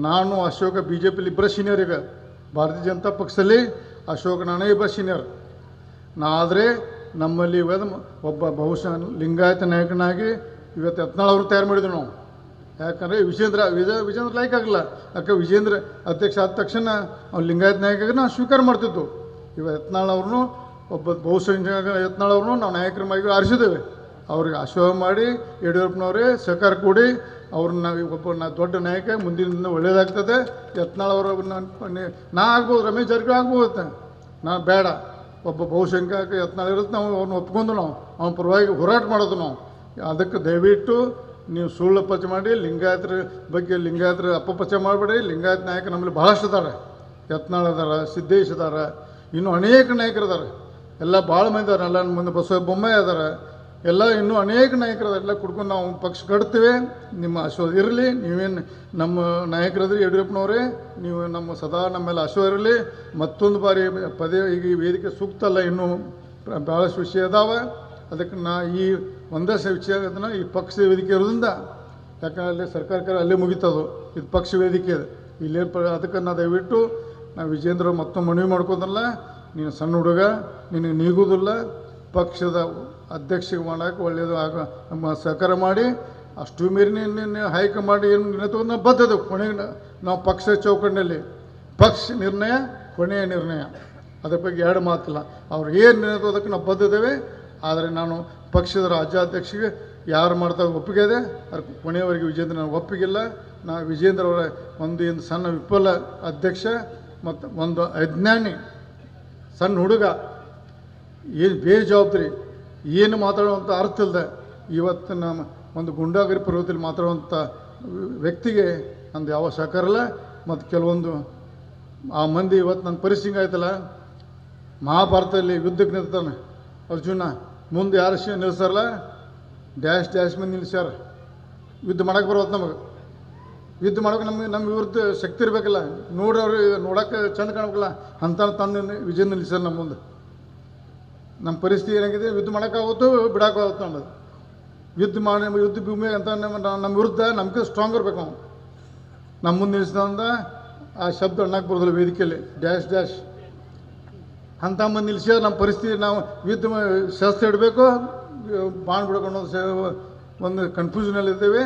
ನಾನು Ashoka B J ಪಿಲಿ ಇಬ್ಬರ ಸೀನಿಯರ್. ಈಗ ಭಾರತೀಯ ಜನತಾ ಪಕ್ಷದಲ್ಲಿ ಅಶೋಕ ನಾನೇ ಇಬ್ಬರ ಸೀನಿಯರ್. ಆದರೆ ನಮ್ಮಲ್ಲಿ ಒಬ್ಬ ಬಹುಶಃ ಲಿಂಗಾಯತ ನಾಯಕನಾಗಿ ಇವತ್ತು ಯತ್ನಾಳ್ ಅವರು ತಯಾರು ಮಾಡಿದ್ರು ನಾವು. ಯಾಕಂದರೆ ವಿಜೇಂದ್ರ ಲೈಕ್ ಆಗಲ್ಲ. ಯಾಕೆ ವಿಜೇಂದ್ರ ಅಧ್ಯಕ್ಷ ಆದ ತಕ್ಷಣ ಅವ್ನು ಲಿಂಗಾಯತ ನಾಯಕ ನಾವು ಸ್ವೀಕಾರ ಮಾಡ್ತಿದ್ದು. ಇವಾಗ ಯತ್ನಾಳ್ ಅವ್ರನ್ನೂ ಒಬ್ಬ ಬಹುಶಃ ಯತ್ನಾಳ್ ಅವ್ರನ್ನೂ ನಾವು ನಾಯಕರ ಮಾಡಿ ಆರಿಸಿದ್ದೇವೆ. ಅವ್ರಿಗೆ ಆಶೀರ್ವಾದ ಮಾಡಿ ಯಡಿಯೂರಪ್ಪನವರೇ ಸಹಕಾರ ಕೊಡಿ, ಅವ್ರನ್ನ ಒಬ್ಬ ದೊಡ್ಡ ನಾಯಕ ಮುಂದಿನ ದಿನ ಒಳ್ಳೇದಾಗ್ತದೆ. ಯತ್ನಾಳ್ ಅವರು ನಾ ಆಗ್ಬೋದು, ರಮೇಶ್ ಜಾರಕಿಹೊಳಿ ಆಗ್ಬೋದು, ನಾ ಬೇಡ. ಒಬ್ಬ ಬಹುಸಂಖ್ಯಾಕ ಯತ್ನಾಳ್ ಇರುತ್ತೆ, ನಾವು ಅವ್ರನ್ನ ಒಪ್ಕೊಂಡು ನಾವು ಅವನ ಪರವಾಗಿ ಹೋರಾಟ ಮಾಡೋದು ನಾವು. ಅದಕ್ಕೆ ದಯವಿಟ್ಟು ನೀವು ಸುಳ್ಳು ಪಚ್ಚ ಮಾಡಿ ಲಿಂಗಾಯತರ ಬಗ್ಗೆ ಲಿಂಗಾಯತರ ಅಪಪಚ್ಚ ಮಾಡಬೇಡಿ. ಲಿಂಗಾಯತ ನಾಯಕ ನಮ್ಮಲ್ಲಿ ಭಾಳಷ್ಟು ಇದ್ದಾರೆ. ಯತ್ನಾಳ್ ಅದಾರ, ಸಿದ್ದೇಶ್ ಅದಾರ, ಇನ್ನೂ ಅನೇಕ ನಾಯಕರು ಇದ್ದಾರೆ. ಎಲ್ಲ ಭಾಳ ಮಂದಿ ಇದಾರೆ. ಎಲ್ಲ ಮುಂದೆ ಬಸವ ಬೊಮ್ಮಾಯಿ ಅದಾರ, ಎಲ್ಲ ಇನ್ನೂ ಅನೇಕ ನಾಯಕರು ಎಲ್ಲ ಕುಡ್ಕೊಂಡು ನಾವು ಪಕ್ಷ ಕಟ್ತೀವಿ. ನಿಮ್ಮ ಆಶೀರ್ವಾದ ಇರಲಿ. ನೀವೇನು ನಮ್ಮ ನಾಯಕರಾದ್ರಿ ಯಡಿಯೂರಪ್ಪನವರೇ, ನೀವು ನಮ್ಮ ಸದಾ ನಮ್ಮೆಲ್ಲ ಆಶೀರ್ವಾದ ಇರಲಿ. ಮತ್ತೊಂದು ಬಾರಿ ಪದೇ ಈಗ ಈ ವೇದಿಕೆ ಸೂಕ್ತ ಅಲ್ಲ, ಇನ್ನೂ ಭಾಳಷ್ಟು ವಿಷಯ ಅದಾವೆ. ಅದಕ್ಕೆ ನಾ ಈ ಒಂದೇ ವಿಷಯ ಅದನ್ನು ಈ ಪಕ್ಷ ವೇದಿಕೆ ಇರೋದ್ರಿಂದ, ಯಾಕಂದ್ರೆ ಅಲ್ಲಿ ಸರ್ಕಾರಕ್ಕೆ ಅಲ್ಲೇ ಮುಗಿತದು, ಇದು ಪಕ್ಷ ವೇದಿಕೆ ಅದು ಇಲ್ಲೇ ಅದಕ್ಕೆ ನಾ ದಯವಿಟ್ಟು ನಾವು ವಿಜೇಂದ್ರ ಮತ್ತೊಮ್ಮೆ ಮನವಿ ಮಾಡ್ಕೋದಲ್ಲ, ನೀನು ಸಣ್ಣ ಹುಡುಗ, ನಿನಗೆ ನೀಗುವುದಿಲ್ಲ, ಪಕ್ಷದ ಅಧ್ಯಕ್ಷಗೆ ಮಾಡೋಕೆ ಒಳ್ಳೆಯದು ನಮ್ಮ ಸಹಕಾರ ಮಾಡಿ. ಅಷ್ಟು ಮೀರಿ ನೀನು ಹೈಕ ಮಾಡಿ ಏನು ನಿರ್ಣಯ ತಗೊಂಡು ನಾವು ಬದ್ಧದು. ಕೊನೆಗೆ ನಾವು ಪಕ್ಷ ಚೌಕಟ್ಟಿನಲ್ಲಿ ಪಕ್ಷ ನಿರ್ಣಯ ಕೊನೆಯ ನಿರ್ಣಯ, ಅದ್ರ ಬಗ್ಗೆ ಎರಡು ಮಾತಿಲ್ಲ. ಅವ್ರು ಏನು ನಿರ್ಣಯ ತಗೋದಕ್ಕೆ ನಾವು ಬದ್ಧದೇವೆ. ಆದರೆ ನಾನು ಪಕ್ಷದ ರಾಜ್ಯಾಧ್ಯಕ್ಷಗೆ ಯಾರು ಮಾಡ್ತಾರೆ ಒಪ್ಪಿಗೆ ಇದೆ, ಅದ್ರ ಕೊನೆಯವರೆಗೆ ವಿಜೇಂದ್ರ ನನಗೆ ಒಪ್ಪಿಗಿಲ್ಲ. ನಾ ವಿಜೇಂದ್ರ ಅವರ ಒಂದು ಸಣ್ಣ ವಿಫಲ ಅಧ್ಯಕ್ಷ ಮತ್ತು ಒಂದು ಅಜ್ಞಾನಿ ಸಣ್ಣ ಹುಡುಗ, ಏನು ಬೇಜವಾಬ್ದಾರಿ, ಏನು ಮಾತಾಡುವಂಥ ಅರ್ಥ ಇಲ್ಲದೆ ಇವತ್ತು ನಮ್ಮ ಒಂದು ಗುಂಡಾಗರಿ ಪರ್ವತದಲ್ಲಿ ಮಾತಾಡುವಂಥ ವ್ಯಕ್ತಿಗೆ ನಂದು ಯಾವ ಸಹಕಾರ ಇಲ್ಲ. ಮತ್ತು ಕೆಲವೊಂದು ಆ ಮಂದಿ ಇವತ್ತು ನನ್ನ ಪರಿಸ್ಥಿತಿ ಆಯ್ತಲ್ಲ, ಮಹಾಭಾರತದಲ್ಲಿ ಯುದ್ಧಕ್ಕೆ ನಿಲ್ತಾನೆ ಅರ್ಜುನ, ಮುಂದೆ ಯಾರು ನಿಲ್ಲಿಸ್ತಾರಲ್ಲ ಡ್ಯಾಶ್ ಮಂದಿ ನಿಲ್ಲಿಸ್ಯಾರ. ಯುದ್ಧ ಮಾಡೋಕೆ ಬರೋದು ನಮಗೆ, ಯುದ್ಧ ಮಾಡೋಕೆ ನಮ್ಮ ವಿರುದ್ಧ ಶಕ್ತಿ ಇರಬೇಕಲ್ಲ, ನೋಡೋರು ನೋಡೋಕೆ ಚಂದ ಕಾಣಬೇಕಲ್ಲ, ಅಂತ ತಂದು ವಿಜಯನ ನಿಲ್ಲಿಸ್ಯಾರ ನಮ್ಮ ಮುಂದೆ. ನಮ್ಮ ಪರಿಸ್ಥಿತಿ ಏನಾಗಿದೆ, ಯುದ್ಧ ಮಾಡೋಕ್ಕಾಗುತ್ತೋ ಬಿಡೋಕ್ಕಾಗುತ್ತೋ ಅನ್ನೋದು. ಯುದ್ಧ ಭೂಮಿ ಅಂತ ನಮ್ಮ ವಿರುದ್ಧ ನಮ್ಗೆ ಸ್ಟ್ರಾಂಗ್ ಇರ್ಬೇಕು. ನಾವು ನಮ್ಮ ಮುಂದೆ ನಿಲ್ಲಿಸಿದ ಆ ಶಬ್ದ ಅಣ್ಣಕ್ಕೆ ಬರೋದಿಲ್ಲ ವೇದಿಕೆಯಲ್ಲಿ, ಡ್ಯಾಶ್ ಅಂಥ ಮಂದಿ ನಿಲ್ಲಿಸಿ ನಮ್ಮ ಪರಿಸ್ಥಿತಿ. ನಾವು ಯುದ್ಧ ಶಾಸ್ತ್ರ ಇಡಬೇಕು, ಬಾಣ್ ಬಿಡೋಕೆ ಅನ್ನೋದು ಒಂದು ಕನ್ಫ್ಯೂಷನಲ್ಲಿದ್ದೇವೆ.